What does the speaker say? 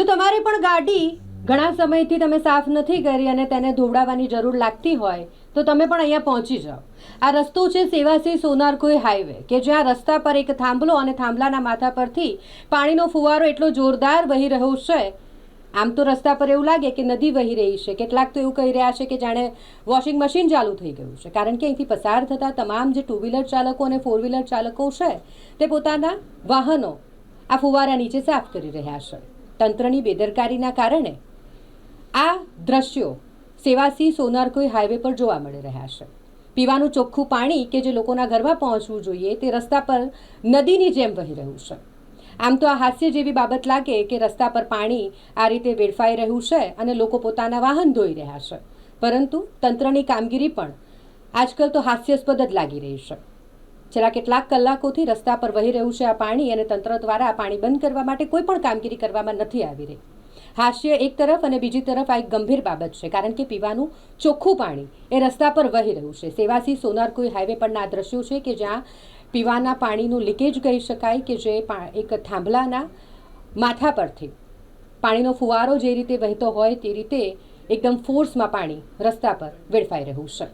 જો તમારી પણ ગાડી ઘણા સમયથી તમે સાફ નથી કરી અને તેને ધોવડાવવાની જરૂર લાગતી હોય તો તમે પણ અહીંયા પહોંચી જાઓ. આ રસ્તો છે સેવાસી સોનારકોઈ હાઈવે, કે જ્યાં રસ્તા પર એક થાંભલો અને થાંભલાના માથા પરથી પાણીનો ફુવારો એટલો જોરદાર વહી રહ્યો છે. આમ તો રસ્તા પર એવું લાગે કે નદી વહી રહી છે. કેટલાક તો એવું કહી રહ્યા છે કે જાણે વોશિંગ મશીન ચાલુ થઈ ગયું છે, કારણ કે અહીંથી પસાર થતા તમામ જે 2 વ્હીલર ચાલકો અને 4 વ્હીલર ચાલકો છે તે પોતાના વાહનો આ ફુવારા નીચે સાફ કરી રહ્યા છે. તંત્રની બેદરકારીના કારણે આ દ્રશ્યો સેવાસી સોનારકોઈ હાઈવે પર જોવા મળી રહ્યા છે. પીવાનું ચોખ્ખું પાણી કે જે લોકોના ઘરમાં પહોંચવું જોઈએ તે રસ્તા પર નદીની જેમ વહી રહ્યું છે. આમ તો આ હાસ્ય જેવી બાબત લાગે કે રસ્તા પર પાણી આ રીતે વેડફાઈ રહ્યું છે અને લોકો પોતાના વાહન ધોઈ રહ્યા છે, પરંતુ તંત્રની કામગીરી પણ આજકાલ તો હાસ્યાસ્પદ જ લાગી રહી છે. છેલ્લા કેટલાક કલાકોથી રસ્તા પર વહી રહ્યું છે આ પાણી અને તંત્ર દ્વારા પાણી બંધ કરવા માટે કોઈ પણ કામગીરી કરવામાં નથી આવી રહી. હાસ્ય એક તરફ અને બીજી તરફ આ એક ગંભીર બાબત છે, કારણ કે પીવાનું ચોખ્ખું પાણી એ રસ્તા પર વહી રહ્યું છે. સેવાસી સોનારકોઈ હાઈવે પરના આ દ્રશ્યો છે કે જ્યાં પીવાના પાણીનું લીકેજ કહી શકાય, કે જે એક થાંભલાના માથા પરથી પાણીનો ફુવારો જે રીતે વહેતો હોય તે રીતે એકદમ ફોર્સમાં પાણી રસ્તા પર વેડફાઈ રહ્યું છે.